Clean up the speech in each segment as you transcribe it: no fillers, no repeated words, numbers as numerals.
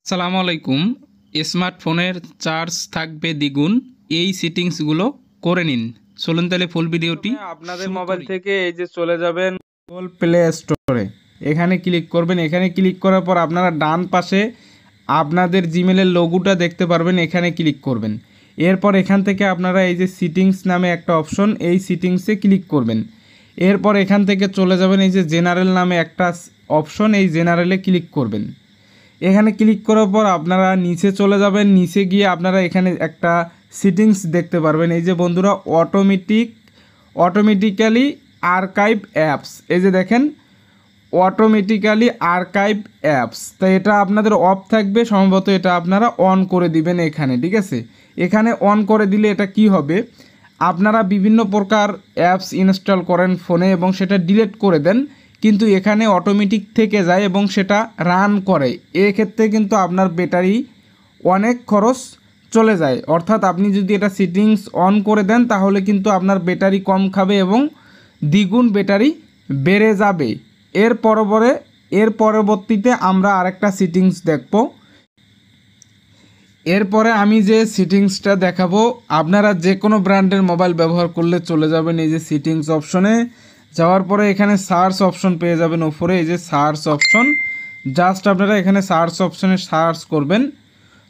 আসসালামু আলাইকুম। স্মার্টফোনের চার্জ থাকবে দ্বিগুণ, এই সেটিংসগুলো করে নিন। চলুন তাহলে ফুল ভিডিওটি আপনাদের শুরু মোবাইল করি। থেকে এই যে চলে যাবেন গুগল প্লে স্টোরে, এখানে ক্লিক করবেন। এখানে ক্লিক করার পর আপনারা ডান পাশে আপনাদের জিমেলের লোগোটা দেখতে পারবেন, এখানে ক্লিক করবেন। এরপর এখান থেকে আপনারা এই যে সিটিংস নামে একটা অপশন, এই সিটিংসে ক্লিক করবেন। এরপর এখান থেকে চলে যাবেন এই যে জেনারেল নামে একটা অপশন, এই জেনারেলে ক্লিক করবেন। এখানে ক্লিক করার পর আপনারা নিচে চলে যাবেন। নিচে গিয়ে আপনারা এখানে একটা সিটিংস দেখতে পারবেন, এই যে বন্ধুরা অটোমেটিক্যালি আর্কাইভ অ্যাপস, এই যে দেখেন অটোমেটিক্যালি আর্কাইভ অ্যাপস। তাই এটা আপনাদের অফ থাকবে, সম্ভবত এটা আপনারা অন করে দিবেন এখানে, ঠিক আছে। এখানে অন করে দিলে এটা কি হবে, আপনারা বিভিন্ন প্রকার অ্যাপস ইনস্টল করেন ফোনে এবং সেটা ডিলিট করে দেন, কিন্তু এখানে অটোমেটিক থেকে যায় এবং সেটা রান করে। এক্ষেত্রে কিন্তু আপনার ব্যাটারি অনেক খরচ চলে যায়। অর্থাৎ আপনি যদি এটা সেটিংস অন করে দেন তাহলে কিন্তু আপনার ব্যাটারি কম খাবে এবং দ্বিগুণ ব্যাটারি বেড়ে যাবে। এর পরবর্তীতে আমরা আরেকটা সেটিংস দেখব। এরপরে আমি যে সেটিংসটা দেখাবো, আপনারা যে কোনো ব্র্যান্ডের মোবাইল ব্যবহার করলে চলে যাবেন এই যে সেটিংস অপশনে। যাওয়ার পরে এখানে সার্চ অপশন পেয়ে যাবেন উপরে, এই যে সার্চ অপশন। জাস্ট আপনারা এখানে সার্চ অপশনে সার্চ করবেন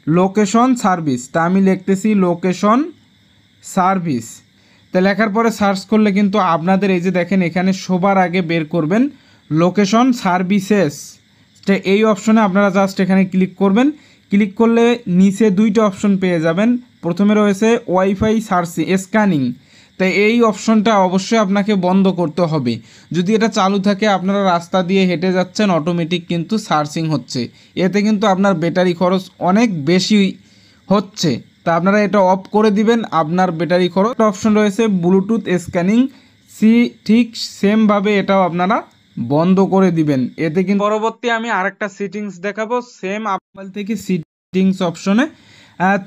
লোকেশন সার্ভিস। তা আমি লিখতেছি লোকেশন সার্ভিস। তা লেখার পরে সার্চ করলে কিন্তু আপনাদের এই যে দেখেন এখানে সবার আগে বের করবেন লোকেশন সার্ভিসেস। এই অপশনে আপনারা জাস্ট এখানে ক্লিক করবেন। ক্লিক করলে নিচে দুইটা অপশন পেয়ে যাবেন। প্রথমে রয়েছে ওয়াইফাই স্ক্যানিং। তাই এই অপশনটা অবশ্যই আপনাকে বন্ধ করতে হবে। যদি এটা চালু থাকে, আপনারা রাস্তা দিয়ে হেঁটে যাচ্ছেন, অটোমেটিক কিন্তু সার্চিং হচ্ছে, এতে কিন্তু আপনার ব্যাটারি খরচ অনেক বেশি হচ্ছে। তা আপনারা এটা অফ করে দিবেন, আপনার ব্যাটারি খরচ। একটা অপশন রয়েছে ব্লুটুথ স্ক্যানিং, ঠিক সেমভাবে এটাও আপনারা বন্ধ করে দিবেন। এতে কিন্তু পরবর্তী আমি আরেকটা সেটিংস দেখাবো। সেম মোবাইল থেকে সেটিংস অপশনে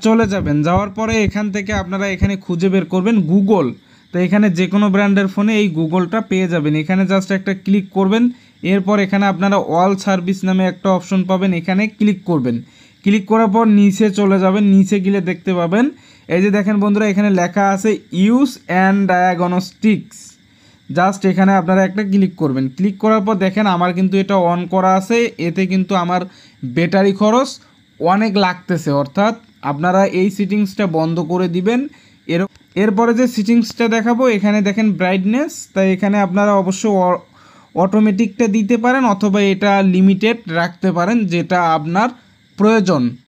চলে যাবেন। যাওয়ার পরে এখান থেকে আপনারা এখানে খুঁজে বের করবেন গুগল। তো এখানে যে কোনো ব্র্যান্ডের ফোনে এই গুগলটা পেয়ে যাবেন। এখানে জাস্ট একটা ক্লিক করবেন। এরপর এখানে আপনারা অল সার্ভিস নামে একটা অপশন পাবেন, এখানে ক্লিক করবেন। ক্লিক করার পর নিচে চলে যাবেন। নিচে গেলে দেখতে পাবেন এই যে দেখেন বন্ধুরা, এখানে লেখা আছে ইউজ অ্যান্ড ডায়াগনস্টিক্স। জাস্ট এখানে আপনারা একটা ক্লিক করবেন। ক্লিক করার পর দেখেন আমার কিন্তু এটা অন করা আছে, এতে কিন্তু আমার ব্যাটারি খরচ অনেক লাগতেছে। অর্থাৎ আপনারা এই সেটিংসটা বন্ধ করে দিবেন। এরপরে যে সেটিংসটা দেখাবো, এখানে দেখেন ব্রাইটনেস। তাই এখানে আপনারা অবশ্য অটোমেটিকটা দিতে পারেন অথবা এটা লিমিটেড রাখতে পারেন, যেটা আপনার প্রয়োজন।